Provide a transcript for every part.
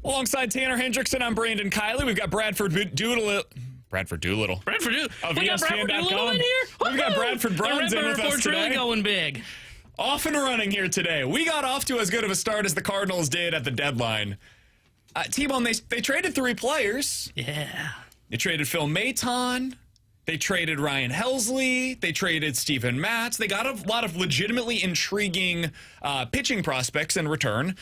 Alongside Tanner Hendrickson, I'm Brandon Kiley. We've got Bradford Doolittle. Bradford Doolittle. Of We got Bradford Doolittle in here? We've got Bradford Bruns in The with Redbird us Report's today. really going big. Off and running here today. We got off to as good of a start as the Cardinals did at the deadline. T-Bone, they traded 3 players. Yeah. They traded Phil Maton. They traded Ryan Helsley. They traded Steven Matz. They got a lot of legitimately intriguing pitching prospects in return.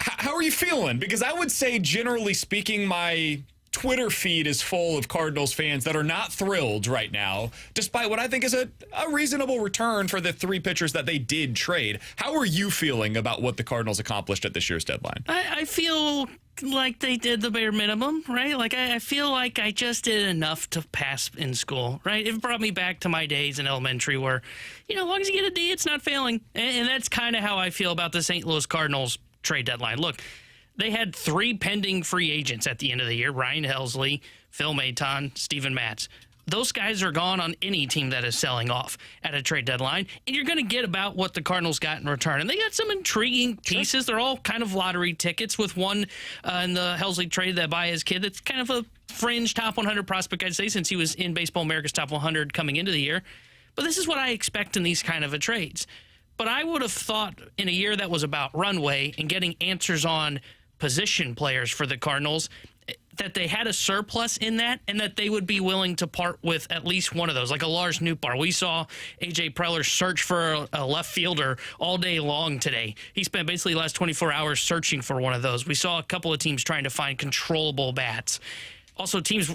How are you feeling? Because I would say, generally speaking, my Twitter feed is full of Cardinals fans that are not thrilled right now, despite what I think is a reasonable return for the 3 pitchers that they did trade. How are you feeling about what the Cardinals accomplished at this year's deadline? I feel like they did the bare minimum, right? Like, I feel like I just did enough to pass in school, right? It brought me back to my days in elementary where, as long as you get a D, it's not failing. And that's kind of how I feel about the St. Louis Cardinals trade deadline. Look, they had 3 pending free agents at the end of the year: Ryan Helsley, Phil Maton, Steven Matz. Those guys are gone on any team that is selling off at a trade deadline, and you're going to get about what the Cardinals got in return. And they got some intriguing pieces. They're all kind of lottery tickets, with one in the Helsley trade that by his kid that's kind of a fringe top 100 prospect, I'd say, since he was in Baseball America's top 100 coming into the year. But this is what I expect in these kind of trades. But I would have thought in a year that was about runway and getting answers on position players for the Cardinals, that they had a surplus in that and that they would be willing to part with at least one of those, like a Lars Nootbaar. We saw A.J. Preller search for a left fielder all day long today. He spent basically the last 24 hours searching for one of those. We saw a couple of teams trying to find controllable bats. Also, teams,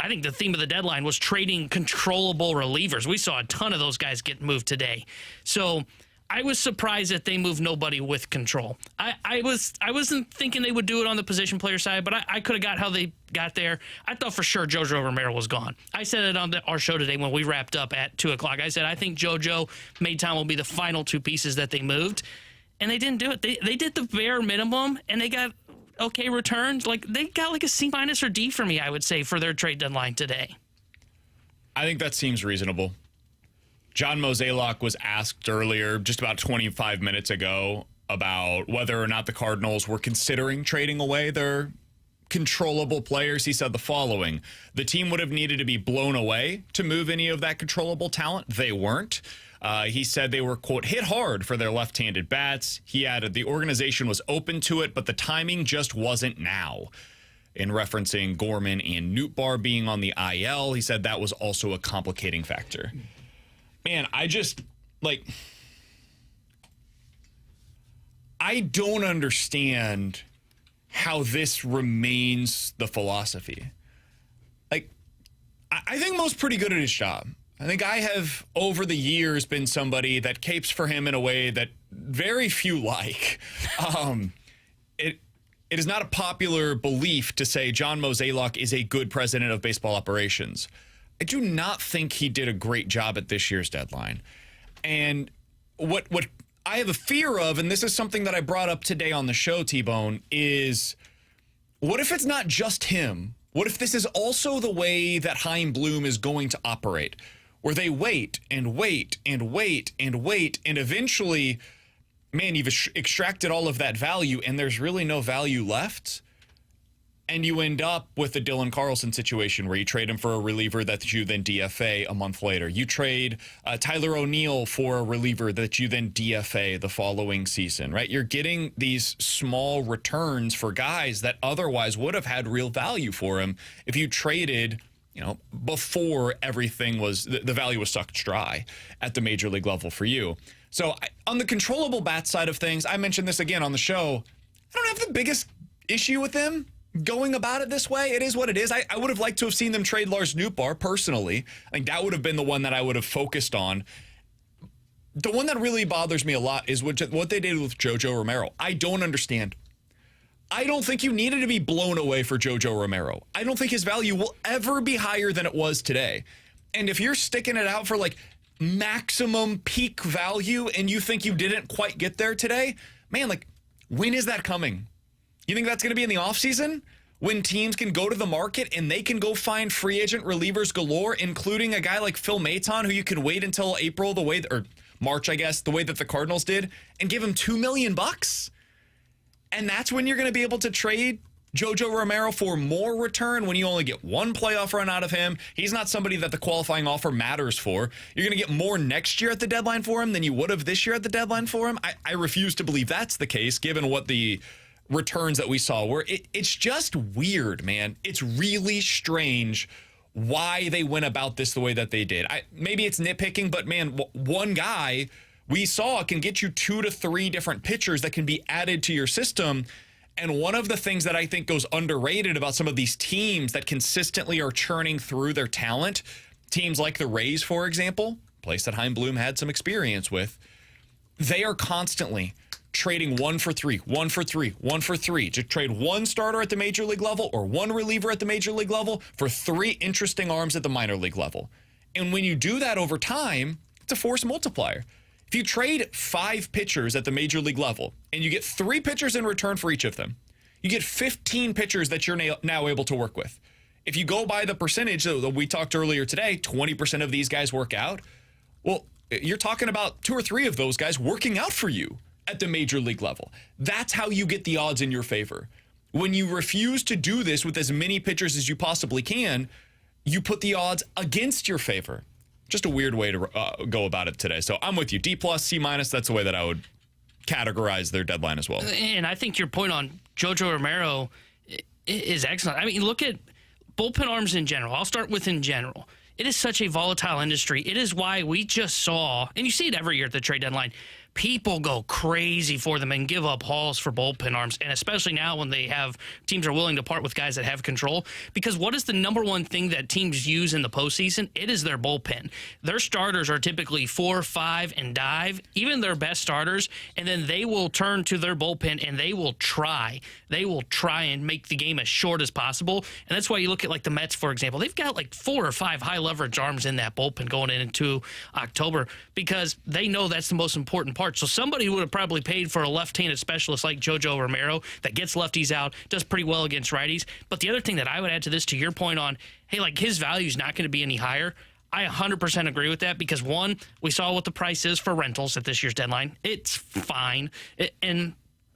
I think the theme of the deadline was trading controllable relievers. We saw a ton of those guys get moved today. So I was surprised that they moved nobody with control. I wasn't thinking they would do it on the position player side, but I could have got how they got there. I thought for sure JoJo Romero was gone. I said it on our show today when we wrapped up at 2 o'clock. I said I think JoJo Maton will be the final 2 pieces that they moved, and they didn't do it. They did the bare minimum, and they got okay returns. Like, they got like a C- or D for me, I would say, for their trade deadline today. I think that seems reasonable. John Mozeliak was asked earlier, just about 25 minutes ago, about whether or not the Cardinals were considering trading away their controllable players. He said the following: the team would have needed to be blown away to move any of that controllable talent. They weren't. He said they were, quote, hit hard for their left-handed bats. He added the organization was open to it, but the timing just wasn't now. In referencing Gorman and Nootbaar being on the IL, he said that was also a complicating factor. Man, I don't understand how this remains the philosophy. Like, I think Mo's pretty good at his job. I think I have, over the years, been somebody that capes for him in a way that very few like. It is not a popular belief to say John Mozeliak is a good president of baseball operations. I do not think he did a great job at this year's deadline. And what I have a fear of, and this is something that I brought up today on the show, T-Bone, is what if it's not just him? What if this is also the way that Chaim Bloom is going to operate, where they wait and wait and wait and wait, and eventually, man, you've extracted all of that value and there's really no value left? And you end up with the Dylan Carlson situation where you trade him for a reliever that you then DFA a month later. You trade Tyler O'Neill for a reliever that you then DFA the following season, right? You're getting these small returns for guys that otherwise would have had real value for him if you traded, before everything was, the value was sucked dry at the major league level for you. So on the controllable bat side of things, I mentioned this again on the show, I don't have the biggest issue with them going about it this way. It is what it is. I would have liked to have seen them trade Lars Nootbaar personally. I think that would have been the one that I would have focused on. The one that really bothers me a lot is what they did with JoJo Romero. I don't understand. I don't think you needed to be blown away for JoJo Romero. I don't think his value will ever be higher than it was today. And if you're sticking it out for like maximum peak value and you think you didn't quite get there today, man, like, when is that coming? You think that's going to be in the offseason when teams can go to the market and they can go find free agent relievers galore, including a guy like Phil Maton, who you can wait until April, or March, I guess, the way that the Cardinals did, and give him $2 million? And that's when you're going to be able to trade JoJo Romero for more return when you only get one playoff run out of him. He's not somebody that the qualifying offer matters for. You're going to get more next year at the deadline for him than you would have this year at the deadline for him. I refuse to believe that's the case, given what the returns that we saw were. It's just weird, man. It's really strange why they went about this the way that they did. Maybe it's nitpicking, but man, one guy we saw can get you 2 to 3 different pitchers that can be added to your system. And one of the things that I think goes underrated about some of these teams that consistently are churning through their talent, teams like the Rays, for example, a place that Chaim Bloom had some experience with, they are constantly trading 1 for 3, 1 for 3, 1 for 3 to trade one starter at the major league level or one reliever at the major league level for 3 interesting arms at the minor league level. And when you do that over time, it's a force multiplier. If you trade 5 pitchers at the major league level and you get 3 pitchers in return for each of them, you get 15 pitchers that you're now able to work with. If you go by the percentage that we talked earlier today, 20% of these guys work out. Well, you're talking about 2 or 3 of those guys working out for you at the major league level. That's how you get the odds in your favor. When you refuse to do this with as many pitchers as you possibly can, you put the odds against your favor. Just a weird way to go about it today. So I'm with you. D+, C-. That's the way that I would categorize their deadline as well. And I think your point on JoJo Romero is excellent. I mean, look at bullpen arms in general. I'll start with in general. It is such a volatile industry. It is why we just saw, and you see it every year at the trade deadline, people go crazy for them and give up hauls for bullpen arms, and especially now when teams are willing to part with guys that have control. Because what is the number one thing that teams use in the postseason? It is their bullpen. Their starters are typically 4, 5, and dive, even their best starters, and then they will turn to their bullpen and they will try. They will try and make the game as short as possible. And that's why you look at like the Mets, for example. They've got like 4 or 5 high leverage arms in that bullpen going into October because they know that's the most important part. So somebody would have probably paid for a left-handed specialist like JoJo Romero that gets lefties out, does pretty well against righties. But the other thing that I would add to this, to your point on, hey, like his value is not going to be any higher. I 100% agree with that because, one, we saw what the price is for rentals at this year's deadline. It's fine. And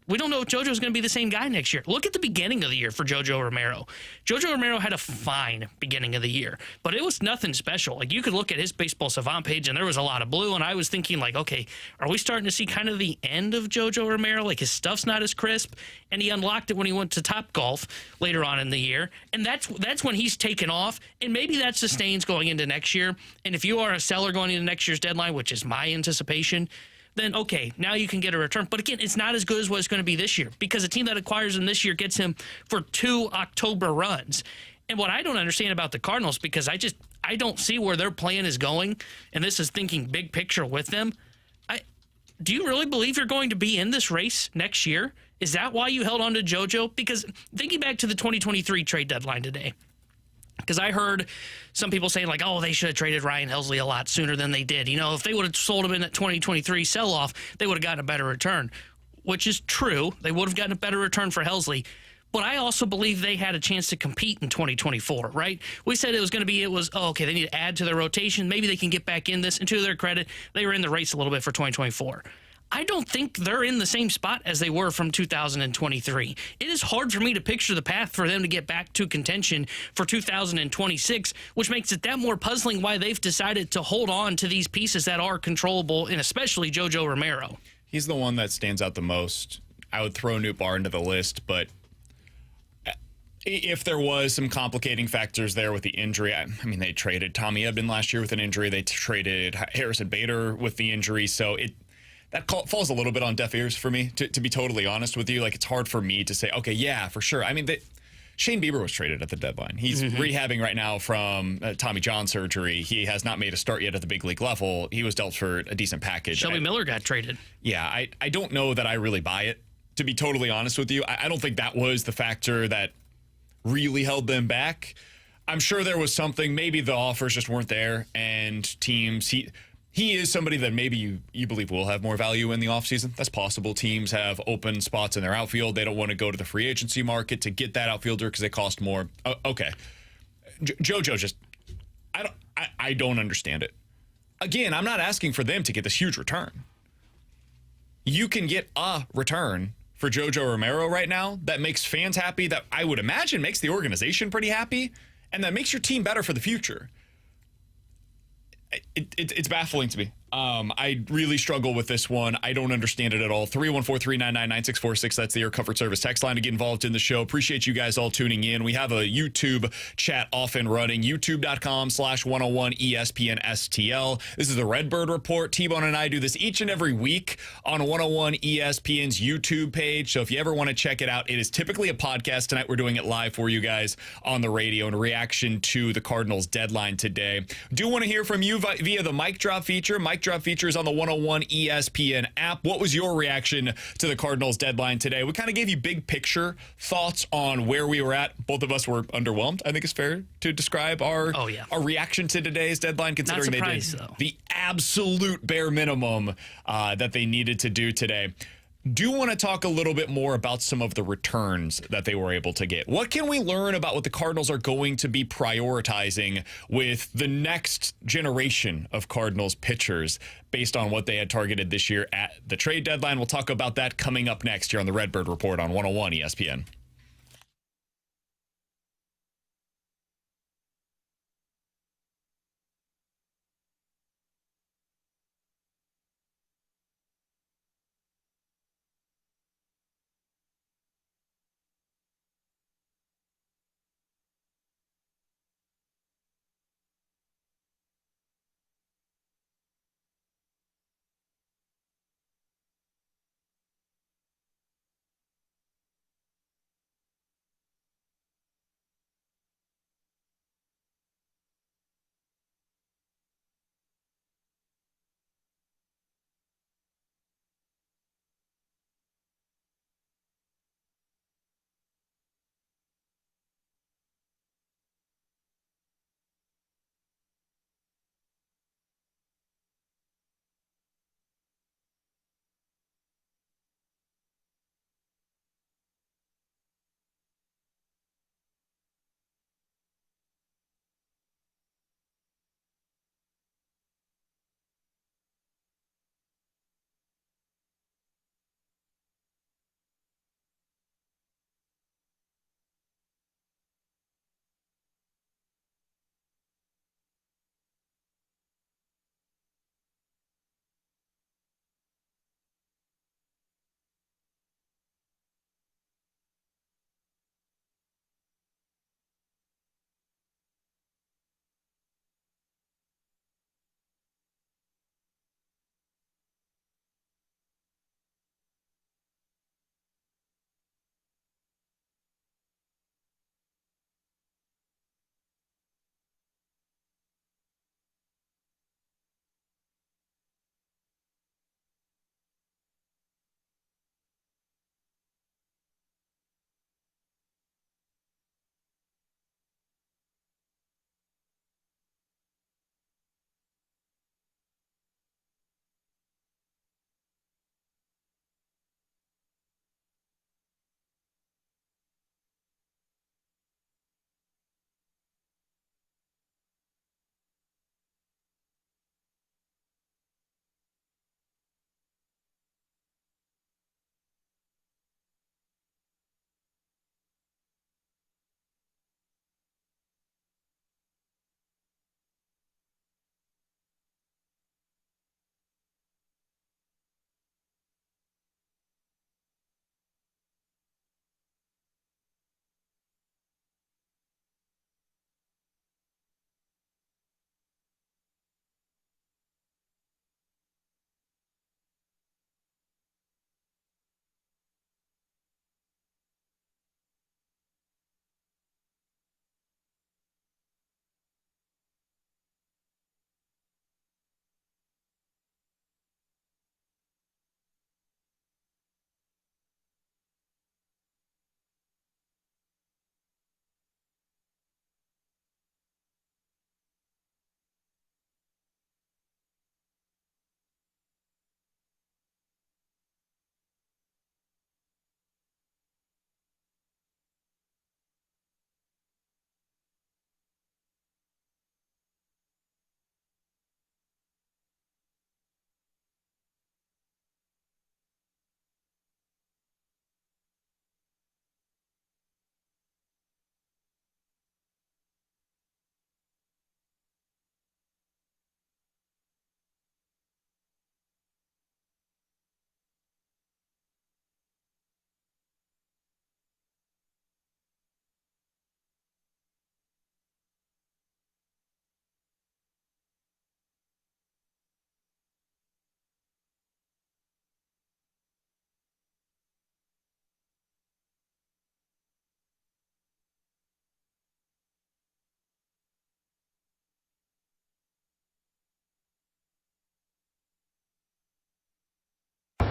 we don't know if JoJo's going to be the same guy next year. Look at the beginning of the year for JoJo Romero. JoJo Romero had a fine beginning of the year, but it was nothing special. Like, you could look at his Baseball Savant page, and there was a lot of blue, and I was thinking, like, okay, are we starting to see kind of the end of JoJo Romero? Like, his stuff's not as crisp, and he unlocked it when he went to Topgolf later on in the year, and that's when he's taken off, and maybe that sustains going into next year. And if you are a seller going into next year's deadline, which is my anticipation, then okay, now you can get a return. But again, it's not as good as what it's going to be this year because a team that acquires him this year gets him for 2 October runs. And what I don't understand about the Cardinals, because I don't see where their plan is going, and this is thinking big picture with them. Do you really believe you're going to be in this race next year? Is that why you held on to JoJo? Because thinking back to the 2023 trade deadline today, because I heard some people saying, like, oh, they should have traded Ryan Helsley a lot sooner than they did. You know, if they would have sold him in that 2023 sell-off, they would have gotten a better return, which is true. They would have gotten a better return for Helsley. But I also believe they had a chance to compete in 2024, right? We said they need to add to their rotation. Maybe they can get back in this. And to their credit, they were in the race a little bit for 2024. I don't think they're in the same spot as they were from 2023. It is hard for me to picture the path for them to get back to contention for 2026, which makes it that more puzzling why they've decided to hold on to these pieces that are controllable, and especially JoJo Romero. He's the one that stands out the most. I would throw Newt Barr into the list, but if there was some complicating factors there with the injury, I mean, they traded Tommy Edman last year with an injury. They traded Harrison Bader with the injury, so that falls a little bit on deaf ears for me, to be totally honest with you. Like, it's hard for me to say, okay, yeah, for sure. I mean, Shane Bieber was traded at the deadline. He's rehabbing right now from Tommy John surgery. He has not made a start yet at the big league level. He was dealt for a decent package. Shelby Miller got traded. Yeah, I don't know that I really buy it, to be totally honest with you. I don't think that was the factor that really held them back. I'm sure there was something. Maybe the offers just weren't there, and teams... He is somebody that maybe you believe will have more value in the offseason. That's possible. Teams have open spots in their outfield. They don't want to go to the free agency market to get that outfielder because they cost more. Okay. JoJo just, I don't understand it. Again, I'm not asking for them to get this huge return. You can get a return for JoJo Romero right now that makes fans happy, that I would imagine makes the organization pretty happy, and that makes your team better for the future. It's baffling to me. I really struggle with this one. I don't understand it at all. 314-399-9646. That's the Air Comfort Service text line to get involved in the show. Appreciate you guys all tuning in. We have a YouTube chat off and running. YouTube.com/101 ESPN STL. This is the Redbird Report. T-Bone and I do this each and every week on 101 ESPN's YouTube page. So if you ever want to check it out, it is typically a podcast. Tonight we're doing it live for you guys on the radio in reaction to the Cardinals deadline today. Do want to hear from you via the mic drop feature. Mic drop features on the 101 ESPN app. What was your reaction to the Cardinals deadline today? We kind of gave you big picture thoughts on where we were at. Both of us were underwhelmed, I think it's fair to describe our reaction to today's deadline, considering they did the absolute bare minimum that they needed to do today. Do want to talk a little bit more about some of the returns that they were able to get. What can we learn about what the Cardinals are going to be prioritizing with the next generation of Cardinals pitchers based on what they had targeted this year at the trade deadline? We'll talk about that coming up next here on the Redbird Report on 101 ESPN.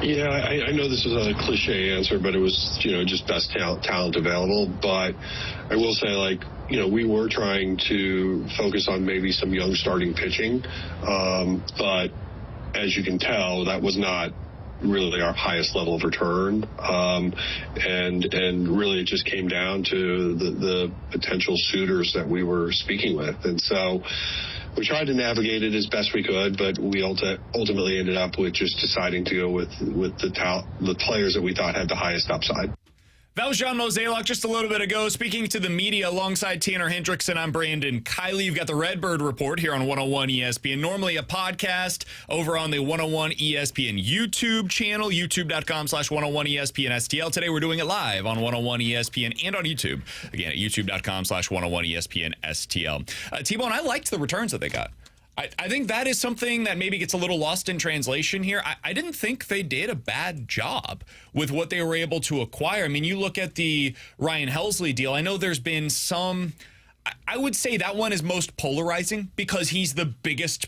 Yeah, I know this is a cliche answer, but it was, just best talent available. But I will say, we were trying to focus on maybe some young starting pitching. But as you can tell, that was not really our highest level of return. And really it just came down to the potential suitors that we were speaking with. And so we tried to navigate it as best we could, but we ultimately ended up with just deciding to go with the players that we thought had the highest upside. That was John Mozeliak just a little bit ago, speaking to the media alongside Tanner Hendrickson. I'm Brandon Kiley. You've got the Redbird Report here on 101 ESPN. Normally a podcast over on the 101 ESPN YouTube channel, youtube.com/101 ESPN STL. Today we're doing it live on 101 ESPN and on YouTube. Again, at youtube.com/101 ESPN STL. T-Bone, I liked the returns that they got. I think that is something that maybe gets a little lost in translation here. I didn't think they did a bad job with what they were able to acquire. I mean, you look at the Ryan Helsley deal. I know there's been some, I would say that one is most polarizing because he's the biggest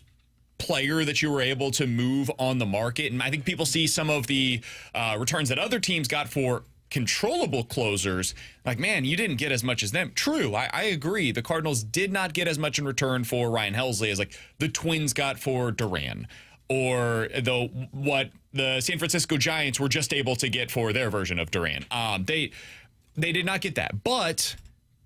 player that you were able to move on the market. And I think people see some of the returns that other teams got for controllable closers, like, man, you didn't get as much as them. True, I agree. The Cardinals did not get as much in return for Ryan Helsley as like the Twins got for Duran, or what the San Francisco Giants were just able to get for their version of Duran. They did not get that, but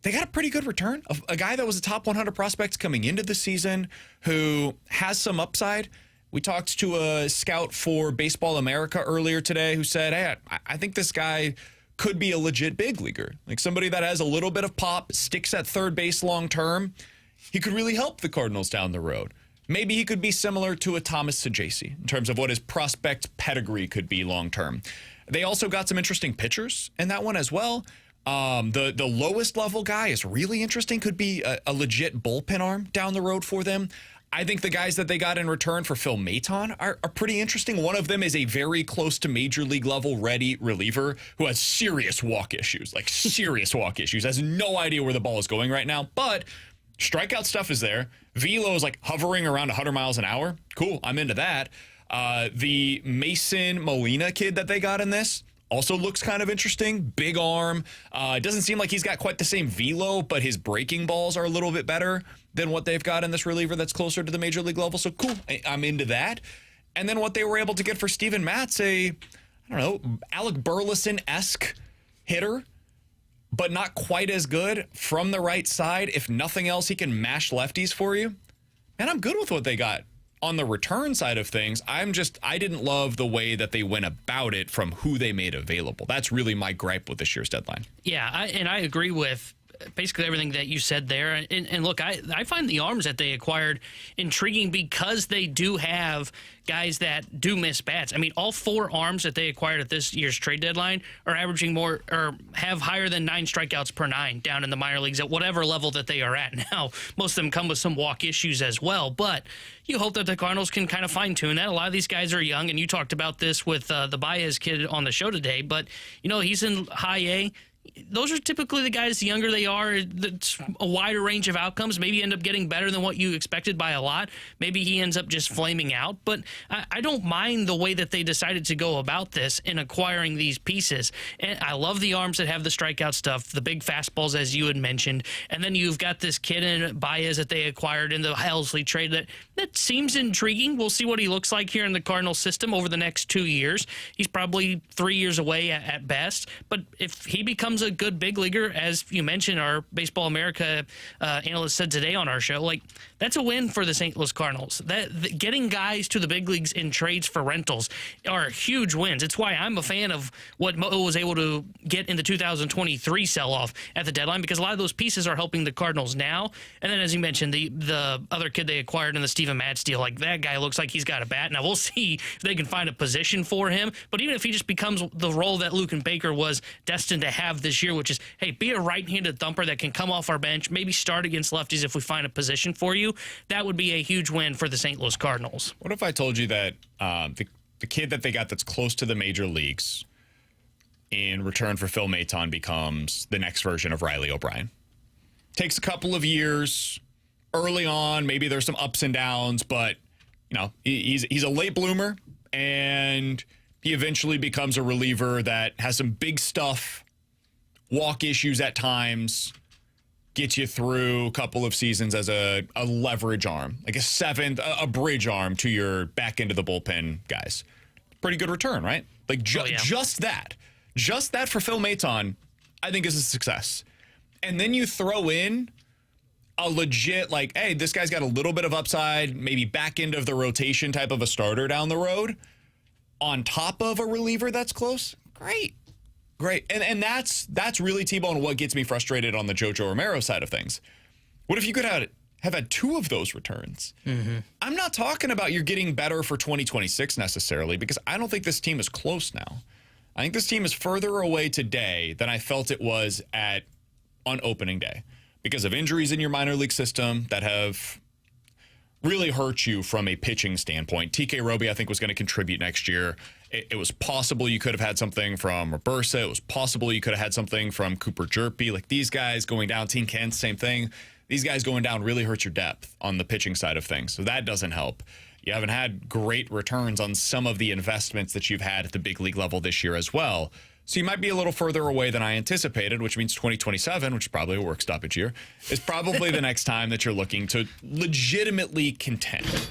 they got a pretty good return of a guy that was a top 100 prospect coming into the season who has some upside. We talked to a scout for Baseball America earlier today who said, hey, I think this guy could be a legit big leaguer, like somebody that has a little bit of pop, sticks at third base long term. He could really help the Cardinals down the road. Maybe he could be similar to a Thomas Saggese in terms of what his prospect pedigree could be long term. They also got some interesting pitchers in that one as well. The lowest level guy is really interesting, could be a legit bullpen arm down the road for them. I think the guys that they got in return for Phil Maton are pretty interesting. One of them is a very close to major league level ready reliever who has serious walk issues, has no idea where the ball is going right now, but strikeout stuff is there. Velo is like hovering around 100 miles an hour. Cool, I'm into that. The Mason Molina kid that they got in this also looks kind of interesting. Big arm. It doesn't seem like he's got quite the same velo, but his breaking balls are a little bit better than what they've got in this reliever that's closer to the major league level. So cool. I'm into that. And then what they were able to get for Steven Matz, Alec Burleson-esque hitter, but not quite as good from the right side. If nothing else, he can mash lefties for you. And I'm good with what they got. On the return side of things, I didn't love the way that they went about it from who they made available. That's really my gripe with this year's deadline. Yeah, I agree with basically everything that you said there. And look, I find the arms that they acquired intriguing because they do have guys that do miss bats. I mean, all four arms that they acquired at this year's trade deadline are averaging more or have higher than 9 strikeouts per 9 down in the minor leagues at whatever level that they are at now. Most of them come with some walk issues as well, but you hope that the Cardinals can kind of fine-tune that. A lot of these guys are young, and you talked about this with the Baez kid on the show today, but, he's in high A. Those are typically the guys, the younger they are, that's a wider range of outcomes. Maybe end up getting better than what you expected by a lot. Maybe he ends up just flaming out. But I don't mind the way that they decided to go about this in acquiring these pieces. And I love the arms that have the strikeout stuff, the big fastballs, as you had mentioned. And then you've got this kid in Baez that they acquired in the Helsley trade that seems intriguing. We'll see what he looks like here in the Cardinals system over the next 2 years. He's probably 3 years away at best. But if he becomes a good big leaguer, as you mentioned, our Baseball America analyst said today on our show, that's a win for the St. Louis Cardinals. Getting guys to the big leagues in trades for rentals are huge wins. It's why I'm a fan of what Mo was able to get in the 2023 sell-off at the deadline, because a lot of those pieces are helping the Cardinals now. And then, as you mentioned, the other kid they acquired in the Steven Matz deal, that guy looks like he's got a bat. Now, we'll see if they can find a position for him. But even if he just becomes the role that Luken Baker was destined to have this year, which is, hey, be a right-handed thumper that can come off our bench, maybe start against lefties if we find a position for you, that would be a huge win for the St. Louis Cardinals. What if I told you that the kid that they got that's close to the major leagues in return for Phil Maton becomes the next version of Riley O'Brien? Takes a couple of years. Early on, maybe there's some ups and downs, but he's a late bloomer and he eventually becomes a reliever that has some big stuff, walk issues at times, gets you through a couple of seasons as a leverage arm, like a bridge arm to your back end of the bullpen guys. Pretty good return, right? Like just that for Phil Maton, I think is a success. And then you throw in a legit, like, hey, this guy's got a little bit of upside, maybe back end of the rotation type of a starter down the road, on top of a reliever that's close. Great. And that's really, T-Bone, what gets me frustrated on the JoJo Romero side of things. What if you could have had 2 of those returns? Mm-hmm. I'm not talking about you're getting better for 2026 necessarily, because I don't think this team is close now. I think this team is further away today than I felt it was on opening day, because of injuries in your minor league system that have really hurt you from a pitching standpoint. TK Roby, I think, was going to contribute next year. It was possible you could have had something from Robersa. It was possible you could have had something from Cooper Jerpy. Like, these guys going down, Team Kent, same thing. These guys going down really hurts your depth on the pitching side of things. So that doesn't help. You haven't had great returns on some of the investments that you've had at the big league level this year as well. So you might be a little further away than I anticipated, which means 2027, which is probably a work stoppage year, is probably the next time that you're looking to legitimately contend.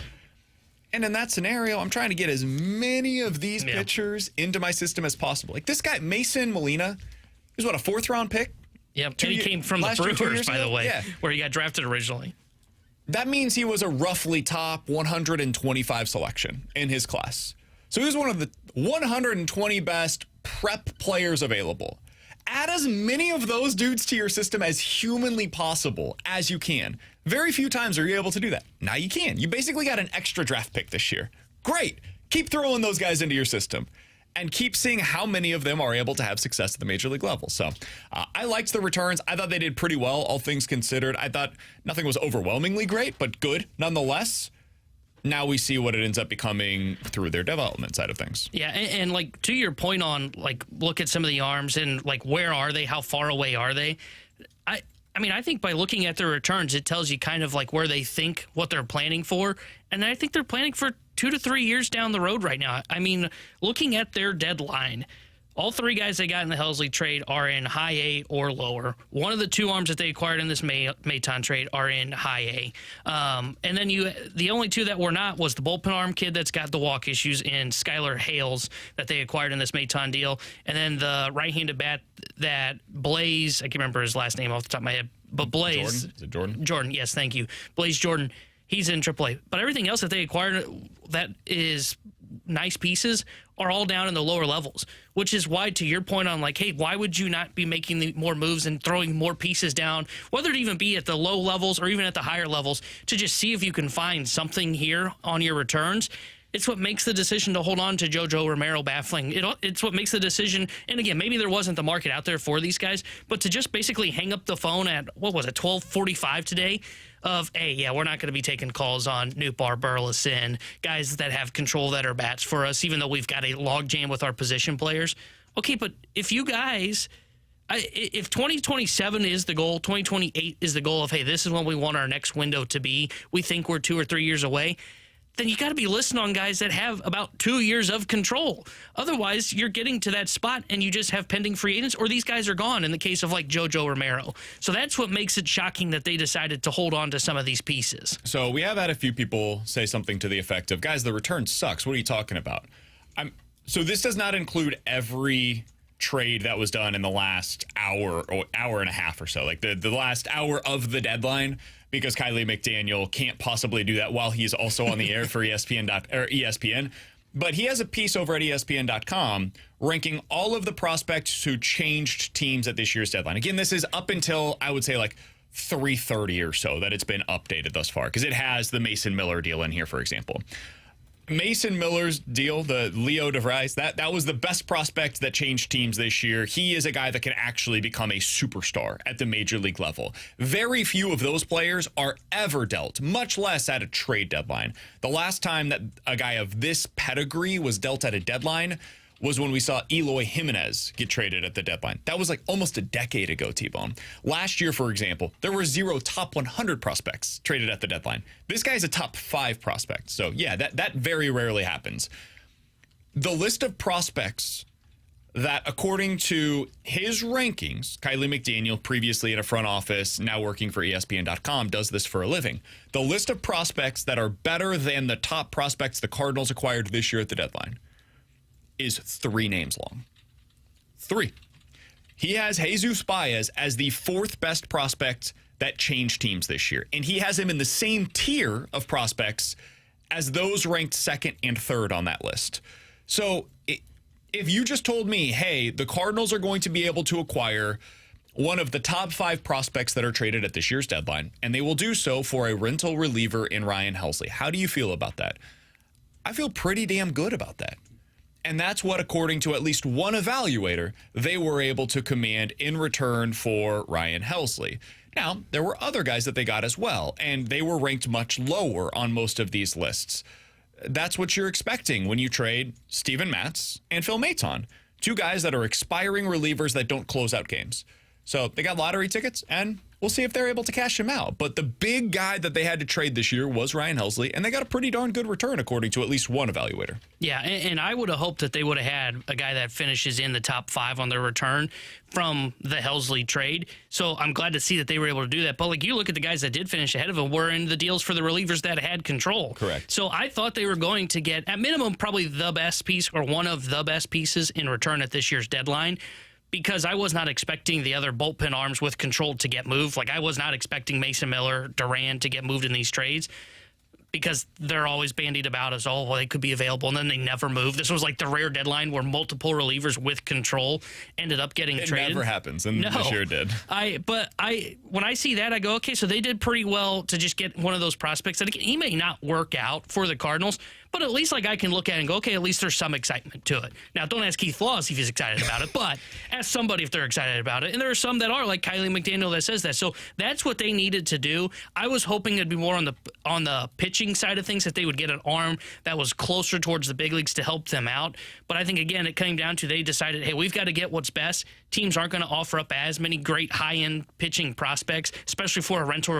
And in that scenario, I'm trying to get as many of these pitchers into my system as possible. Like this guy, Mason Molina, he was a 4th-round pick? Yep, and he came from the Brewers, by the way, where he got drafted originally. That means he was a roughly top 125 selection in his class. So he was one of the 120 best prep players available. Add as many of those dudes to your system as humanly possible as you can. Very few times are you able to do that. Now you can. You basically got an extra draft pick this year. Great. Keep throwing those guys into your system and keep seeing how many of them are able to have success at the major league level. So I liked the returns. I thought they did pretty well, all things considered. I thought nothing was overwhelmingly great, but good nonetheless. Now we see what it ends up becoming through their development side of things. Yeah, and like to your point on like look at some of the arms and like where are they, how far away are they? I mean, I think by looking at their returns, it tells you kind of like where they think, what they're planning for, and I think they're planning for 2 to 3 years down the road right now. I mean, looking at their deadline, all 3 guys they got in the Helsley trade are in high A or lower. One of the 2 arms that they acquired in this Maton trade are in high A. And then the only 2 that were not was the bullpen arm kid that's got the walk issues in Skylar Hales that they acquired in this Maton deal. And then the right-handed bat that Blaze, I can't remember his last name off the top of my head, but Blaze. Jordan? Is it Jordan? Jordan, yes, thank you. Blaze Jordan, he's in AAA. But everything else that they acquired that is nice pieces are all down in the lower levels, which is why, to your point on like, hey, why would you not be making more moves and throwing more pieces down, whether it even be at the low levels or even at the higher levels, to just see if you can find something here on your returns? It's what makes the decision to hold on to JoJo Romero baffling. It's what makes the decision, and again, maybe there wasn't the market out there for these guys, but to just basically hang up the phone at, 12:45 today, of, hey, yeah, we're not going to be taking calls on Nootbaar, Burleson, guys that have control that are bats for us, even though we've got a logjam with our position players. Okay, but if you guys, if 2027 is the goal, 2028 is the goal of, hey, this is when we want our next window to be, we think we're 2 or 3 years away, then you got to be listening on guys that have about 2 years of control. Otherwise, you're getting to that spot and you just have pending free agents, or these guys are gone in the case of like JoJo Romero. So that's what makes it shocking that they decided to hold on to some of these pieces. So we have had a few people say something to the effect of, guys, the return sucks. What are you talking about? So this does not include every trade that was done in the last hour or hour and a half or so, like the last hour of the deadline, because Kylie McDaniel can't possibly do that while he's also on the air for ESPN. But he has a piece over at ESPN.com ranking all of the prospects who changed teams at this year's deadline. Again, this is up until, I would say, like 3:30 or so that it's been updated thus far, because it has the Mason Miller deal in here, for example. Mason Miller's deal, the Leo DeVries, that was the best prospect that changed teams this year. He is a guy that can actually become a superstar at the major league level. Very few of those players are ever dealt, much less at a trade deadline. The last time that a guy of this pedigree was dealt at a deadline was when we saw Eloy Jimenez get traded at the deadline. That was like almost a decade ago, T-Bone. Last year, for example, there were 0 top 100 prospects traded at the deadline. This guy's a top 5 prospect. So yeah, that very rarely happens. the list of prospects that, according to his rankings, Kylie McDaniel, previously in a front office, now working for ESPN.com, does this for a living. The list of prospects that are better than the top prospects the Cardinals acquired this year at the deadline is 3 names long. 3. He has Jesus Baez as the 4th best prospect that changed teams this year. And he has him in the same tier of prospects as those ranked 2nd and 3rd on that list. So if you just told me, hey, the Cardinals are going to be able to acquire one of the top 5 prospects that are traded at this year's deadline, and they will do so for a rental reliever in Ryan Helsley, how do you feel about that? I feel pretty damn good about that. And that's what, according to at least one evaluator, they were able to command in return for Ryan Helsley. Now, there were other guys that they got as well, and they were ranked much lower on most of these lists. That's what you're expecting when you trade Steven Matz and Phil Maton, 2 guys that are expiring relievers that don't close out games. So they got lottery tickets, and we'll see if they're able to cash him out. But the big guy that they had to trade this year was Ryan Helsley, and they got a pretty darn good return, according to at least one evaluator. Yeah, and I would have hoped that they would have had a guy that finishes in the top 5 on their return from the Helsley trade. So I'm glad to see that they were able to do that. But like you look at the guys that did finish ahead of him were in the deals for the relievers that had control. Correct. So I thought they were going to get, at minimum, probably the best piece or one of the best pieces in return at this year's deadline, because I was not expecting the other bullpen arms with control to get moved. Like, I was not expecting Mason Miller, Duran to get moved in these trades, because they're always bandied about as, oh, well, they could be available, and then they never move. This was like the rare deadline where multiple relievers with control ended up getting traded. It never happens, and this year it did. When I see that, I go, okay, so they did pretty well to just get one of those prospects. And he may not work out for the Cardinals, but at least like I can look at it and go, okay, at least there's some excitement to it. Now, don't ask Keith Laws if he's excited about it, but ask somebody if they're excited about it. And there are some that are, like Kylie McDaniel that says that. So that's what they needed to do. I was hoping it'd be more on the pitching side of things, that they would get an arm that was closer towards the big leagues to help them out. But I think, again, it came down to they decided, hey, we've got to get what's best. Teams aren't going to offer up as many great high-end pitching prospects, especially for a rental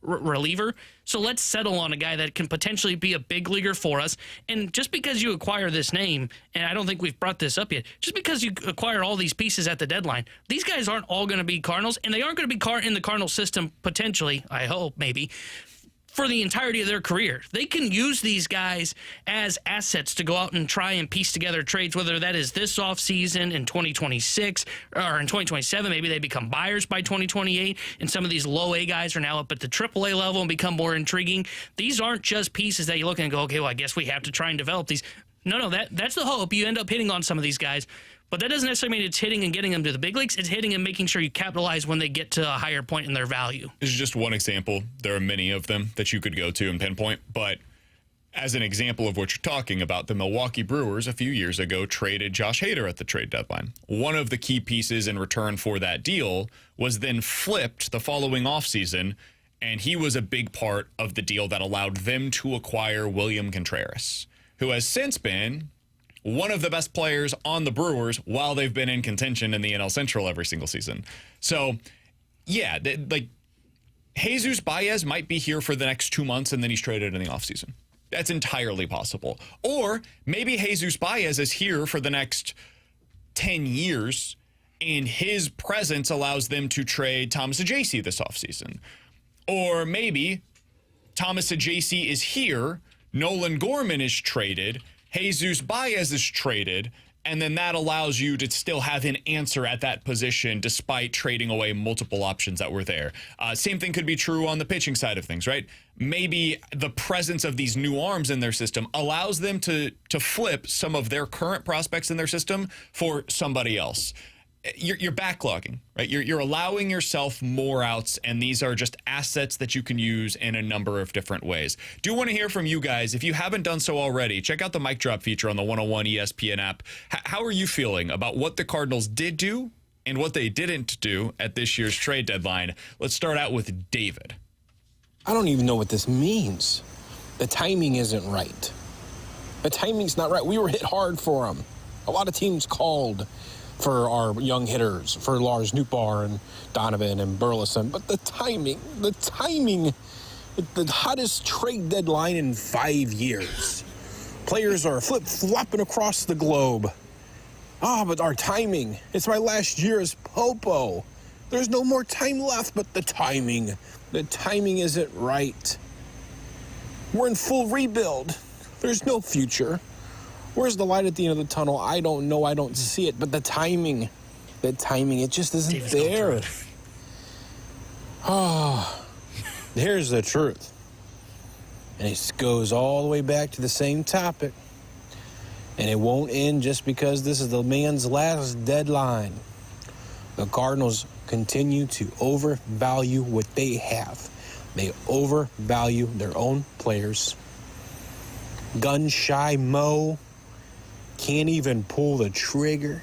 reliever. So let's settle on a guy that can potentially be a big leaguer for us. And just because you acquire this name, and I don't think we've brought this up yet, just because you acquire all these pieces at the deadline, these guys aren't all going to be Cardinals, and they aren't going to be in the Cardinals system potentially, I hope, maybe, for the entirety of their career. They can use these guys as assets to go out and try and piece together trades, whether that is this offseason in 2026 or in 2027. Maybe they become buyers by 2028, and some of these low-A guys are now up at the AAA level and become more intriguing. These aren't just pieces that you look and go, okay, well, I guess we have to try and develop these. No, that's the hope. You end up hitting on some of these guys. But that doesn't necessarily mean it's hitting and getting them to the big leagues. It's hitting and making sure you capitalize when they get to a higher point in their value. This is just one example. There are many of them that you could go to and pinpoint. But as an example of what you're talking about, the Milwaukee Brewers a few years ago traded Josh Hader at the trade deadline. One of the key pieces in return for that deal was then flipped the following offseason, and he was a big part of the deal that allowed them to acquire William Contreras, who has since been one of the best players on the Brewers while they've been in contention in the NL Central every single season. So, yeah, like Jesus Baez might be here for the next 2 months and then he's traded in the offseason. That's entirely possible. Or maybe Jesus Baez is here for the next 10 years and his presence allows them to trade Thomas Ajacey this offseason. Or maybe Thomas Ajacey is here, Nolan Gorman is traded, Jesus Baez is traded, and then that allows you to still have an answer at that position despite trading away multiple options that were there. Same thing could be true on the pitching side of things, right? Maybe the presence of these new arms in their system allows them to flip some of their current prospects in their system for somebody else. You're backlogging, right? You're allowing yourself more outs, and these are just assets that you can use in a number of different ways. Do want to hear from you guys. If you haven't done so already, check out the mic drop feature on the 101 ESPN app. How are you feeling about what the Cardinals did do and what they didn't do at this year's trade deadline? Let's start out with David. I don't even know what this means. The timing isn't right. The timing's not right. We were hit hard for them. A lot of teams called for our young hitters, for Lars Nootbaar and Donovan and Burleson. But the timing, the hottest trade deadline in 5 years. Players are flip-flopping across the globe. But our timing. It's my last year as Popo. There's no more time left, but the timing isn't right. We're in full rebuild. There's no future. Where's the light at the end of the tunnel? I don't know. I don't see it. But the timing, it just isn't there. Here's the truth. And it goes all the way back to the same topic. And it won't end just because this is the man's last deadline. The Cardinals continue to overvalue what they have. They overvalue their own players. Gun-shy Mo can't even pull the trigger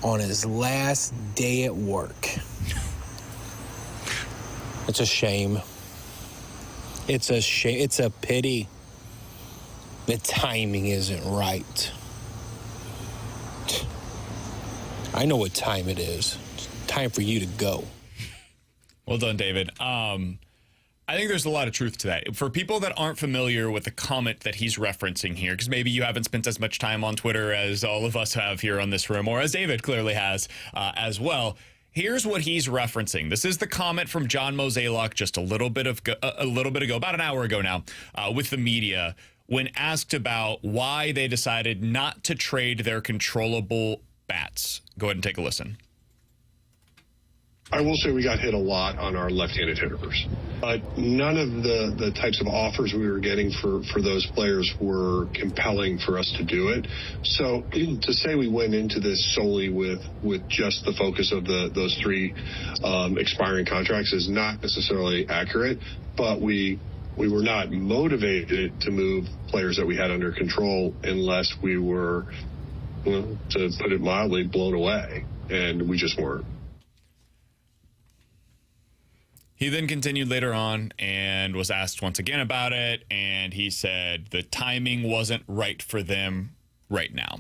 on his last day at work. It's a shame. It's a shame. It's a pity. The timing isn't right. I know what time it is. It's time for you to go. Well done, David. I think there's a lot of truth to that. For people that aren't familiar with the comment that he's referencing here, because maybe you haven't spent as much time on Twitter as all of us have here on this room, or as David clearly has as well. Here's what he's referencing. This is the comment from John Mozeliak just a little bit ago, about an hour ago now, with the media, when asked about why they decided not to trade their controllable bats. Go ahead and take a listen. I will say we got hit a lot on our left-handed hitters, but none of the types of offers we were getting for those players were compelling for us to do it. So to say we went into this solely with just the focus of those three expiring contracts is not necessarily accurate, but we were not motivated to move players that we had under control unless we were, well, to put it mildly, blown away, and we just weren't. He then continued later on and was asked once again about it, and he said the timing wasn't right for them right now.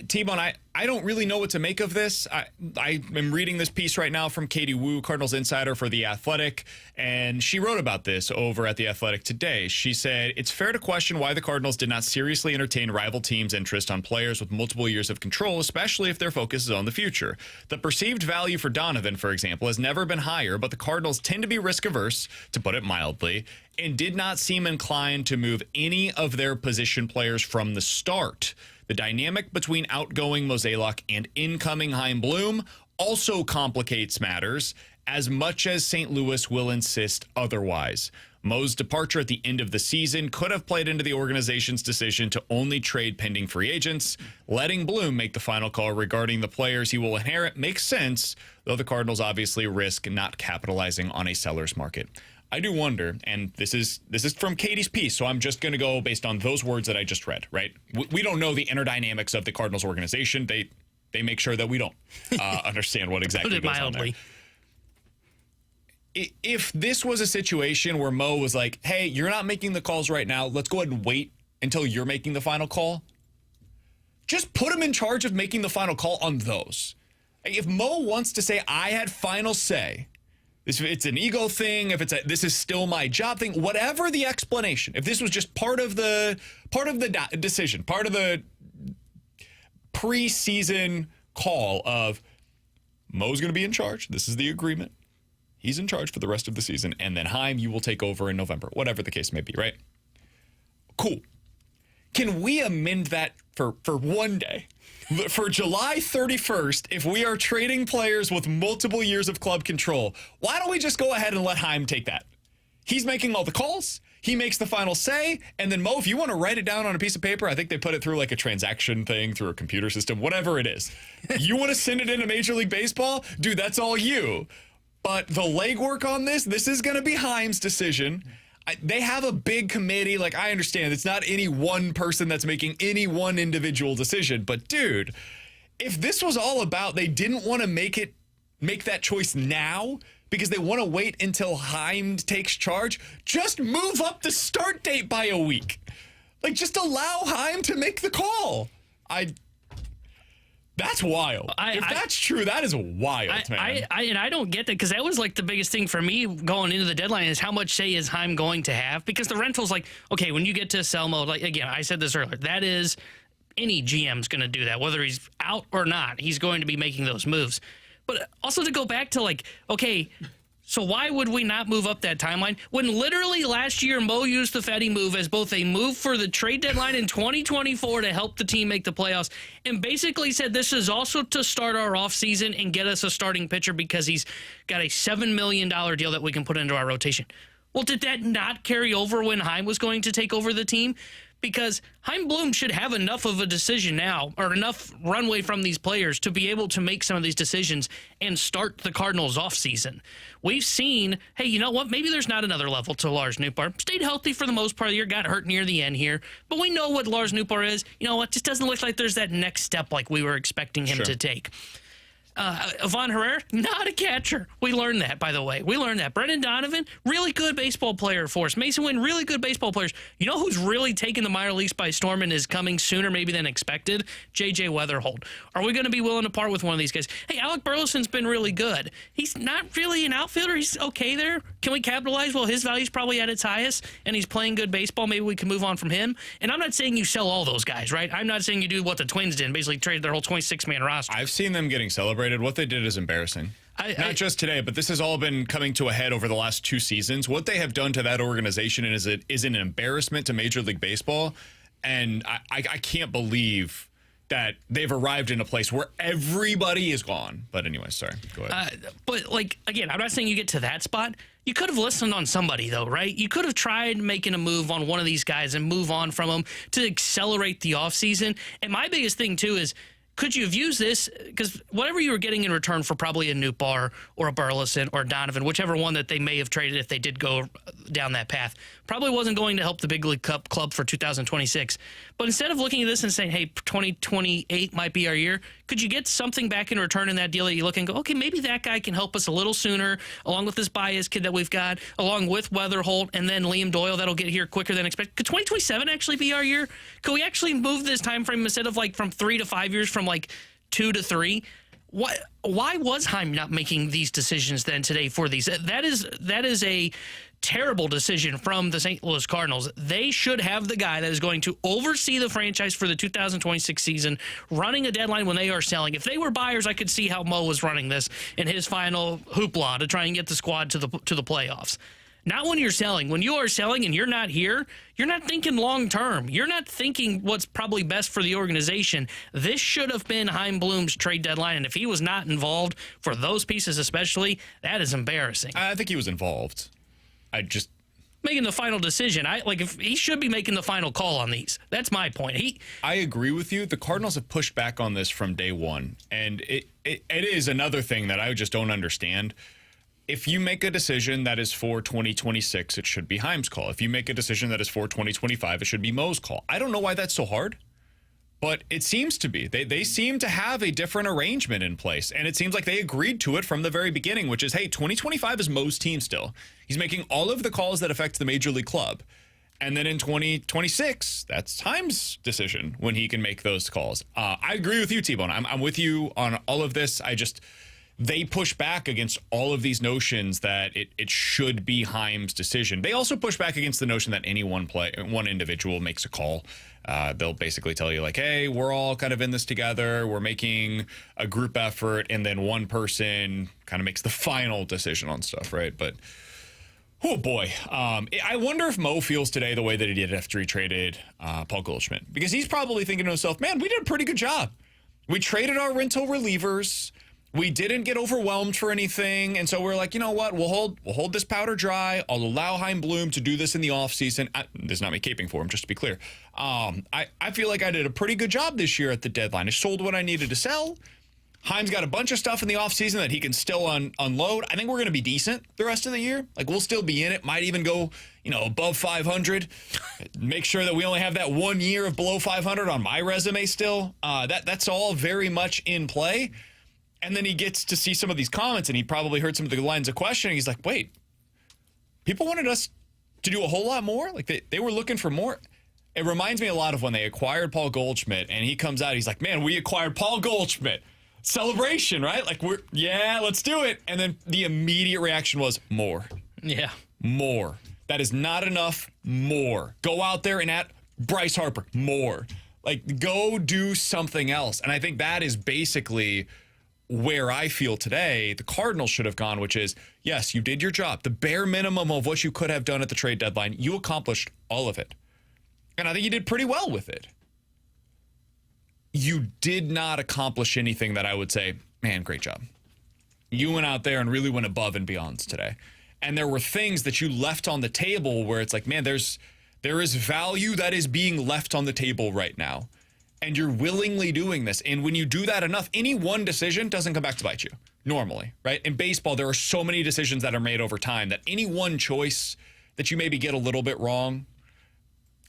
T-Bone, I don't really know what to make of this. I am reading this piece right now from Katie Wu, Cardinals insider for The Athletic, and she wrote about this over at The Athletic today. She said, it's fair to question why the Cardinals did not seriously entertain rival teams' interest on players with multiple years of control, especially if their focus is on the future. The perceived value for Donovan, for example, has never been higher, but the Cardinals tend to be risk-averse, to put it mildly, and did not seem inclined to move any of their position players from the start. The dynamic between outgoing Mozeliak and incoming Chaim Bloom also complicates matters, as much as St. Louis will insist otherwise. Mo's departure at the end of the season could have played into the organization's decision to only trade pending free agents. Letting Bloom make the final call regarding the players he will inherit makes sense, though the Cardinals obviously risk not capitalizing on a seller's market. I do wonder, and this is from Katie's piece, so I'm just going to go based on those words that I just read, right? We don't know the inner dynamics of the Cardinals organization. They make sure that we don't understand what exactly goes on there. If this was a situation where Mo was like, hey, you're not making the calls right now, let's go ahead and wait until you're making the final call, just put him in charge of making the final call on those. If Mo wants to say, I had final say, if it's an ego thing, if it's this is still my job thing, whatever the explanation, if this was just part of the decision, part of the preseason call of Mo's going to be in charge, this is the agreement, he's in charge for the rest of the season, and then Chaim, you will take over in November, whatever the case may be, right? Cool. Can we amend that for one day? For July 31st, if we are trading players with multiple years of club control, why don't we just go ahead and let Chaim take that? He's making all the calls. He makes the final say. And then, Mo, if you want to write it down on a piece of paper, I think they put it through like a transaction thing, through a computer system, whatever it is. You want to send it into Major League Baseball? Dude, that's all you. But the legwork on this is going to be Chaim's decision. They have a big committee. Like, I understand it's not any one person that's making any one individual decision. But, dude, if this was all about they didn't want to make that choice now because they want to wait until Chaim takes charge, just move up the start date by a week. Like, just allow Chaim to make the call. That's wild. If that's true, that is wild, man. I don't get that, because that was like the biggest thing for me going into the deadline is how much say is Chaim going to have, because the rental's like, okay, when you get to sell mode, like, again, I said this earlier, that is any GM's going to do that, whether he's out or not, he's going to be making those moves. But also to go back to like, okay, so why would we not move up that timeline when literally last year Mo used the Fetty move as both a move for the trade deadline in 2024 to help the team make the playoffs, and basically said this is also to start our offseason and get us a starting pitcher because he's got a $7 million deal that we can put into our rotation. Well, did that not carry over when Chaim was going to take over the team? Because Chaim Bloom should have enough of a decision now, or enough runway from these players to be able to make some of these decisions and start the Cardinals offseason. We've seen, hey, you know what? Maybe there's not another level to Lars Nootbaar. Stayed healthy for the most part of the year, got hurt near the end here. But we know what Lars Nootbaar is. You know what? Just doesn't look like there's that next step like we were expecting him to take. Ivan Herrera, not a catcher. We learned that, by the way. We learned that. Brendan Donovan, really good baseball player for us. Mason Wynn, really good baseball players. You know who's really taking the minor leagues by storm and is coming sooner maybe than expected? J.J. Weatherholt. Are we going to be willing to part with one of these guys? Hey, Alec Burleson's been really good. He's not really an outfielder. He's okay there. Can we capitalize? Well, his value's probably at its highest, and he's playing good baseball. Maybe we can move on from him. And I'm not saying you sell all those guys, right? I'm not saying you do what the Twins did and basically trade their whole 26-man roster. I've seen them getting celebrated. What they did is embarrassing. Not just today, but this has all been coming to a head over the last 2 seasons. What they have done to that organization is an embarrassment to Major League Baseball, and I can't believe that they've arrived in a place where everybody is gone. But anyway, sorry. Go ahead. But, like, again, I'm not saying you get to that spot. You could have listened on somebody, though, right? You could have tried making a move on one of these guys and move on from them to accelerate the offseason. And my biggest thing, too, is could you have used this? Because whatever you were getting in return for probably a Nootbaar or a Burleson or Donovan, whichever one that they may have traded if they did go down that path, probably wasn't going to help the Big League Cup club for 2026. But instead of looking at this and saying, hey, 2028 might be our year, could you get something back in return in that deal that you look and go, okay, maybe that guy can help us a little sooner, along with this Baez kid that we've got, along with Weatherholt, and then Liam Doyle that'll get here quicker than expected. Could 2027 actually be our year? Could we actually move this time frame instead of like from 3 to 5 years, from like 2 to 3? Why was Chaim not making these decisions then today for these? That is a terrible decision from the St. Louis Cardinals. They should have the guy that is going to oversee the franchise for the 2026 season, running a deadline when they are selling. If they were buyers, I could see how Mo was running this in his final hoopla to try and get the squad to the playoffs. Not when you're selling. When you are selling and you're not here, you're not thinking long term. You're not thinking what's probably best for the organization. This should have been Chaim Bloom's trade deadline, and if he was not involved for those pieces especially, that is embarrassing. I think he was involved. Making the final decision. If he should be making the final call on these. That's my point. I agree with you. The Cardinals have pushed back on this from day one, and it is another thing that I just don't understand. If you make a decision that is for 2026, it should be Chaim's call. If you make a decision that is for 2025, it should be Mo's call. I don't know why that's so hard, but it seems to be. They seem to have a different arrangement in place, and it seems like they agreed to it from the very beginning, which is, hey, 2025 is Mo's team still. He's making all of the calls that affect the Major League club. And then in 2026, that's Chaim's decision when he can make those calls. I agree with you, T-Bone. I'm with you on all of this. They push back against all of these notions that it should be Chaim's decision. They also push back against the notion that any one individual makes a call. They'll basically tell you, like, hey, we're all kind of in this together. We're making a group effort, and then one person kind of makes the final decision on stuff, right? But, oh, boy. I wonder if Mo feels today the way that he did after he traded Paul Goldschmidt. Because he's probably thinking to himself, man, we did a pretty good job. We traded our rental relievers. We didn't get overwhelmed for anything, and so we're like, you know what? We'll hold this powder dry. I'll allow Chaim Bloom to do this in the offseason. This is not me caping for him, just to be clear. I feel like I did a pretty good job this year at the deadline. I sold what I needed to sell. Chaim's got a bunch of stuff in the offseason that he can still unload. I think we're going to be decent the rest of the year. Like, we'll still be in it. Might even go, above 500. Make sure that we only have that 1 year of below 500 on my resume still. That's all very much in play. And then he gets to see some of these comments, and he probably heard some of the lines of questioning. He's like, wait, people wanted us to do a whole lot more? Like, they were looking for more? It reminds me a lot of when they acquired Paul Goldschmidt, and he comes out, he's like, man, we acquired Paul Goldschmidt. Celebration, right? Like, let's do it. And then the immediate reaction was more. Yeah. More. That is not enough. More. Go out there and at Bryce Harper. More. Like, go do something else. And I think that is basically where I feel today the Cardinals should have gone, which is, yes, you did your job. The bare minimum of what you could have done at the trade deadline, you accomplished all of it. And I think you did pretty well with it. You did not accomplish anything that I would say, man, great job. You went out there and really went above and beyond today. And there were things that you left on the table where it's like, man, there is value that is being left on the table right now. And you're willingly doing this. And when you do that enough, any one decision doesn't come back to bite you normally, right? In baseball, there are so many decisions that are made over time that any one choice that you maybe get a little bit wrong,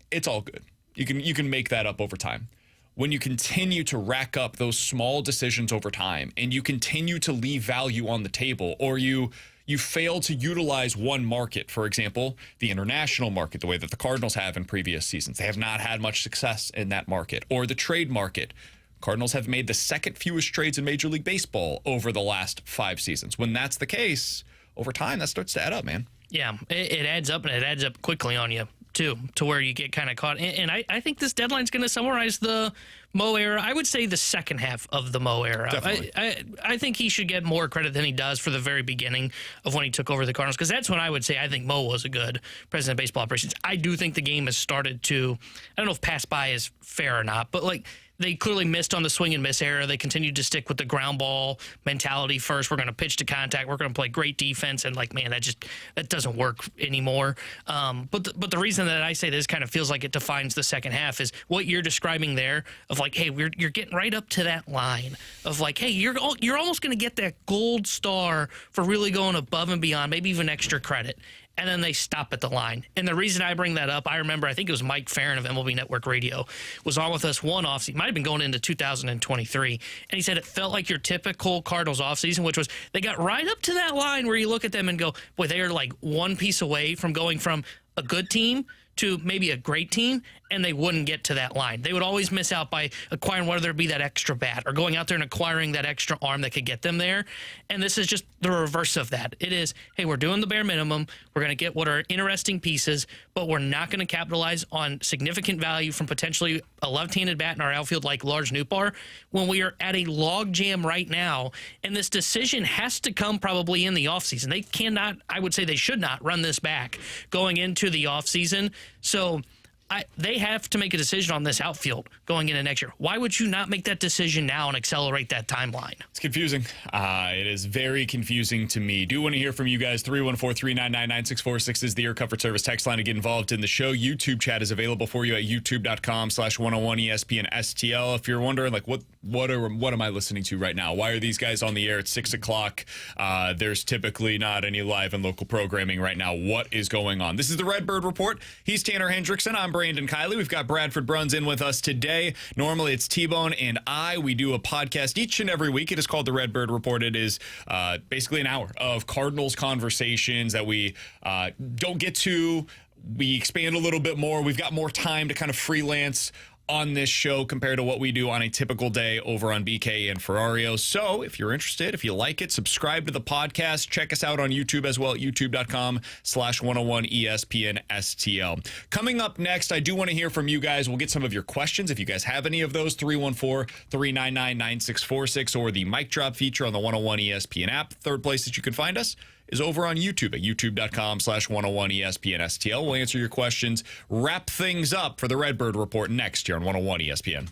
it's all good. You can make that up over time. When you continue to rack up those small decisions over time and you continue to leave value on the table, or you fail to utilize one market, for example, the international market, the way that the Cardinals have in previous seasons. They have not had much success in that market. Or the trade market. Cardinals have made the second fewest trades in Major League Baseball over the last 5 seasons. When that's the case, over time, that starts to add up, man. Yeah, it adds up, and it adds up quickly on you, too, to where you get kind of caught. And I think this deadline's going to summarize the Mo era. I would say the second half of the Mo era. Definitely. I think he should get more credit than he does for the very beginning of when he took over the Cardinals, because that's when I would say I think Mo was a good president of baseball operations. I do think the game has started to, I don't know if pass by is fair or not, but like, they clearly missed on the swing and miss era. They continued to stick with the ground ball mentality first. We're going to pitch to contact. We're going to play great defense. And like, man, that doesn't work anymore. But the reason that I say this kind of feels like it defines the second half is what you're describing there of like, hey, you're getting right up to that line of like, hey, you're almost going to get that gold star for really going above and beyond, maybe even extra credit. And then they stop at the line. And the reason I bring that up, I remember, I think it was Mike Farron of MLB Network Radio was on with us one offseason. Might have been going into 2023. And he said it felt like your typical Cardinals offseason, which was they got right up to that line where you look at them and go, boy, they are like one piece away from going from a good team to maybe a great team, and they wouldn't get to that line. They would always miss out by acquiring whether it be that extra bat or going out there and acquiring that extra arm that could get them there. And this is just the reverse of that. It is, hey, we're doing the bare minimum. We're going to get what are interesting pieces, but we're not going to capitalize on significant value from potentially a left-handed bat in our outfield like Large Nootbaar when we are at a log jam right now. And this decision has to come probably in the offseason. They cannot, I would say they should not run this back going into the offseason. So they have to make a decision on this outfield going into next year. Why would you not make that decision now and accelerate that timeline? It's confusing. It is very confusing to me. Do want to hear from you guys. 314-399-9646 is the Air Comfort Service text line to get involved in the show. YouTube chat is available for you at youtube.com/101ESPN STL. If you're wondering, like, what am I listening to right now? Why are these guys on the air at 6 o'clock? There's typically not any live and local programming right now. What is going on? This is the Redbird Report. He's Tanner Hendrickson. I'm Brandon Kiley. We've got Bradford Bruns in with us today. Normally it's T-Bone and I. We do a podcast each and every week. It is called the Redbird Report. It is basically an hour of Cardinals conversations that we don't get to. We expand a little bit more. We've got more time to kind of freelance on this show compared to what we do on a typical day over on BK and Ferrario. So if you're interested, if you like it, subscribe to the podcast. Check us out on YouTube as well at youtube.com/101ESPN STL. Coming up next, I do want to hear from you guys. We'll get some of your questions. If you guys have any of those, 314-399-9646 or the mic drop feature on the 101 ESPN app. Third place that you can find us is over on YouTube at youtube.com/101ESPN STL. We'll answer your questions, wrap things up for the Redbird Report next year on 101 ESPN.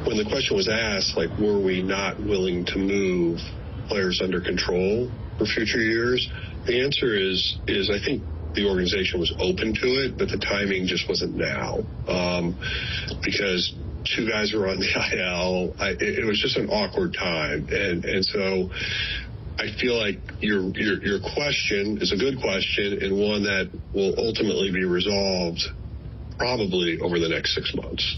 when the question was asked, like, were we not willing to move players under control for future years, the answer is I think the organization was open to it, but the timing just wasn't now, because two guys were on the IL. It was just an awkward time, and so I feel like your question is a good question and one that will ultimately be resolved probably over the next 6 months.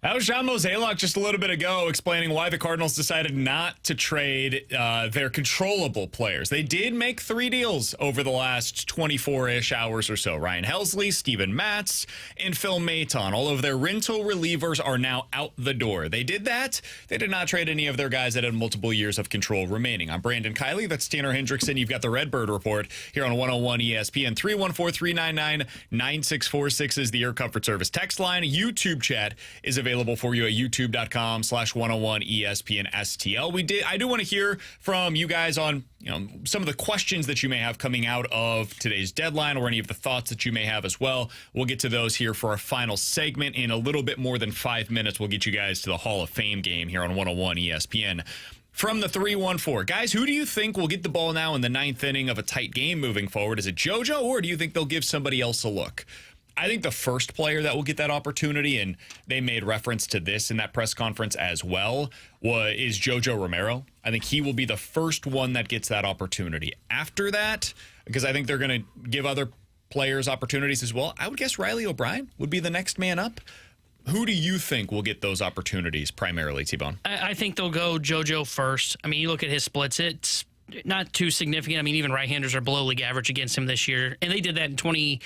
That was John Mozeliak just a little bit ago explaining why the Cardinals decided not to trade their controllable players. They did make 3 deals over the last 24-ish hours or so. Ryan Helsley, Steven Matz, and Phil Maton. All of their rental relievers are now out the door. They did that. They did not trade any of their guys that had multiple years of control remaining. I'm Brandon Kiley. That's Tanner Hendrickson. You've got the Redbird Report here on 101 ESPN. 314-399-9646 is the Air Comfort Service text line. YouTube chat is available for you at youtube.com/101 ESPN STL. I do want to hear from you guys on some of the questions that you may have coming out of today's deadline, or any of the thoughts that you may have as well. We'll get to those here for our final segment in a little bit more than 5 minutes. We'll get you guys to the Hall of Fame game here on 101 ESPN. From the 314, guys, who do you think will get the ball now in the 9th inning of a tight game moving forward? Is it JoJo, or do you think they'll give somebody else a look? I think the first player that will get that opportunity, and they made reference to this in that press conference as well, is JoJo Romero. I think he will be the first one that gets that opportunity. After that, because I think they're going to give other players opportunities as well, I would guess Riley O'Brien would be the next man up. Who do you think will get those opportunities primarily, T-Bone? I think they'll go JoJo first. I mean, you look at his splits, it's not too significant. I mean, even right-handers are below league average against him this year, and they did that in 2023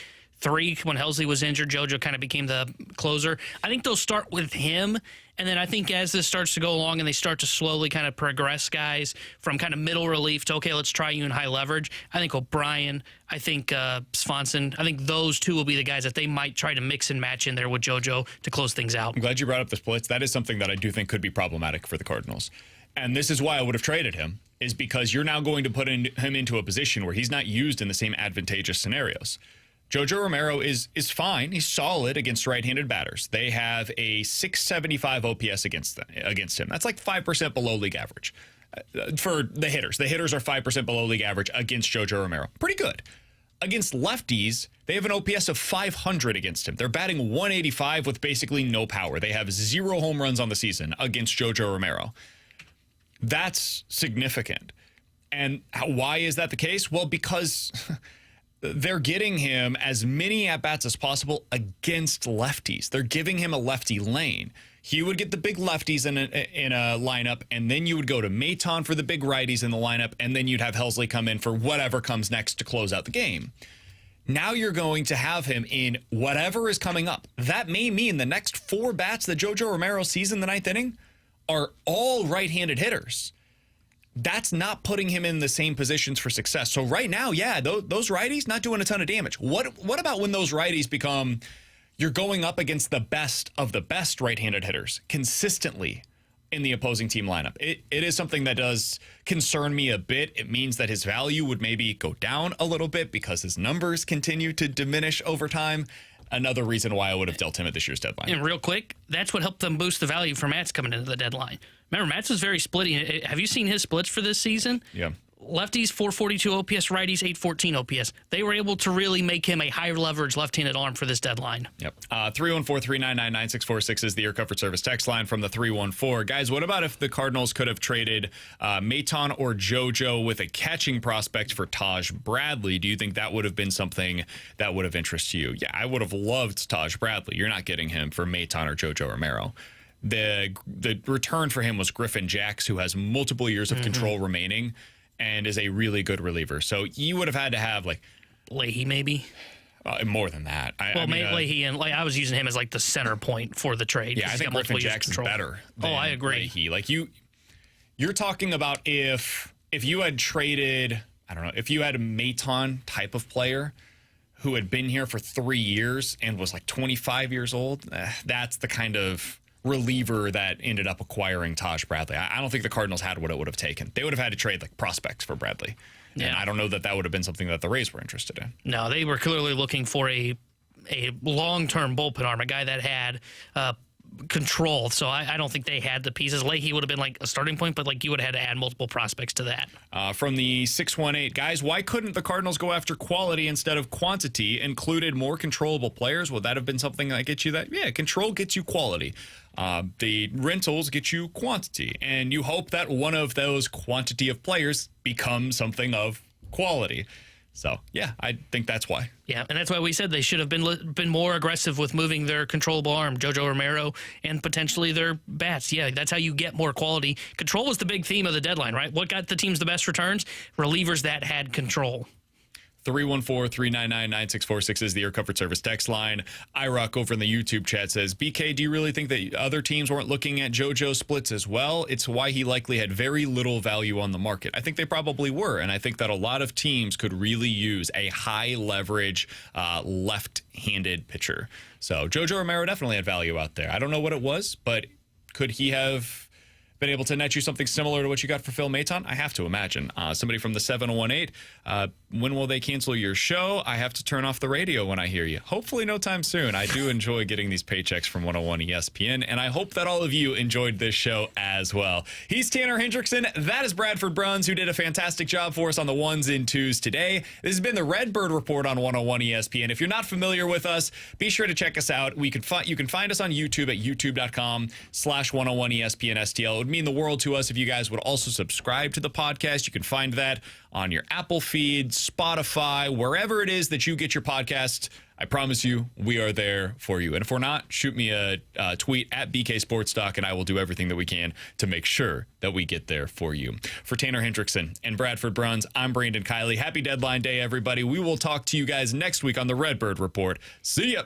when Helsley was injured. JoJo kind of became the closer. I think they'll start with him, and then I think as this starts to go along and they start to slowly kind of progress guys from kind of middle relief to, okay, let's try you in high leverage, I think O'Brien, I think Swanson, I think those two will be the guys that they might try to mix and match in there with JoJo to close things out. I'm glad you brought up the splits. That is something that I do think could be problematic for the Cardinals. And this is why I would have traded him, is because you're now going to put him into a position where he's not used in the same advantageous scenarios. JoJo Romero is fine. He's solid against right-handed batters. They have a 675 OPS against him. That's like 5% below league average for the hitters. The hitters are 5% below league average against JoJo Romero. Pretty good. Against lefties, they have an OPS of 500 against him. They're batting 185 with basically no power. They have 0 home runs on the season against JoJo Romero. That's significant. And why is that the case? Well, because they're getting him as many at-bats as possible against lefties. They're giving him a lefty lane. He would get the big lefties in a lineup, and then you would go to Maton for the big righties in the lineup, and then you'd have Helsley come in for whatever comes next to close out the game. Now you're going to have him in whatever is coming up. That may mean the next 4 bats that JoJo Romero sees in the 9th inning are all right-handed hitters. That's not putting him in the same positions for success. So right now, yeah, those righties not doing a ton of damage. What about when those righties become, you're going up against the best of the best right-handed hitters consistently in the opposing team lineup? It is something that does concern me a bit. It means that his value would maybe go down a little bit because his numbers continue to diminish over time. Another reason why I would have dealt him at this year's deadline. And real quick, that's what helped them boost the value for Matz coming into the deadline. Remember, Matz was very splitty. Have you seen his splits for this season? Yeah. Lefties, 442 OPS, righties, 814 OPS. They were able to really make him a higher leverage left-handed arm for this deadline. Yep. 314-399-9646 is the Air Comfort Service text line from the 314. Guys, what about if the Cardinals could have traded Maton or JoJo with a catching prospect for Taj Bradley? Do you think that would have been something that would have interested you? Yeah, I would have loved Taj Bradley. You're not getting him for Maton or JoJo Romero. The return for him was Griffin Jacks, who has multiple years of control remaining and is a really good reliever. So you would have had to have like Leahy, maybe more than that. Leahy, and I was using him as like the center point for the trade. Yeah, I think Griffin Jacks is better. I agree. Leahy. Like you're talking about if you had traded, I don't know, if you had a Maton type of player who had been here for 3 years and was like 25 years old, that's the kind of reliever that ended up acquiring Taj Bradley. I don't think the Cardinals had what it would have taken. They would have had to trade like prospects for Bradley. Yeah. And I don't know that would have been something that the Rays were interested in. No, they were clearly looking for a long-term bullpen arm, a guy that had control. So I don't think they had the pieces. Leahy would have been like a starting point, but like you would have had to add multiple prospects to that. From the 618, guys, why couldn't the Cardinals go after quality instead of quantity? Included more controllable players? Would that have been something that gets you that? Yeah, control gets you quality. The rentals get you quantity. And you hope that one of those quantity of players becomes something of quality. So, yeah, I think that's why. Yeah, and that's why we said they should have been more aggressive with moving their controllable arm, JoJo Romero, and potentially their bats. Yeah, that's how you get more quality. Control was the big theme of the deadline, right? What got the teams the best returns? Relievers that had control. 314-399-9646 is the Air Comfort Service text line. iRock over in the YouTube chat says, BK, do you really think that other teams weren't looking at JoJo splits as well? It's why he likely had very little value on the market. I think they probably were, and I think that a lot of teams could really use a high-leverage left-handed pitcher. So JoJo Romero definitely had value out there. I don't know what it was, but could he have been able to net you something similar to what you got for Phil Maton? I have to imagine. Somebody from the 718, when will they cancel your show? I have to turn off the radio when I hear you. Hopefully no time soon. I do enjoy getting these paychecks from 101 ESPN, and I hope that all of you enjoyed this show as well. He's Tanner Hendrickson. That is Bradford Bruns, who did a fantastic job for us on the ones and twos today. This has been the Redbird Report on 101 ESPN. If you're not familiar with us, be sure to check us out. You can find us on YouTube at youtube.com/101 ESPN STL. It would mean the world to us if you guys would also subscribe to the podcast. You can find that on your Apple feed, Spotify, wherever it is that you get your podcast. I promise you, we are there for you. And if we're not, shoot me a tweet at BK Sports Talk, and I will do everything that we can to make sure that we get there for you. For Tanner Hendrickson and Bradford Bruns, I'm Brandon Kiley. Happy deadline day, everybody. We will talk to you guys next week on the Redbird Report. See ya.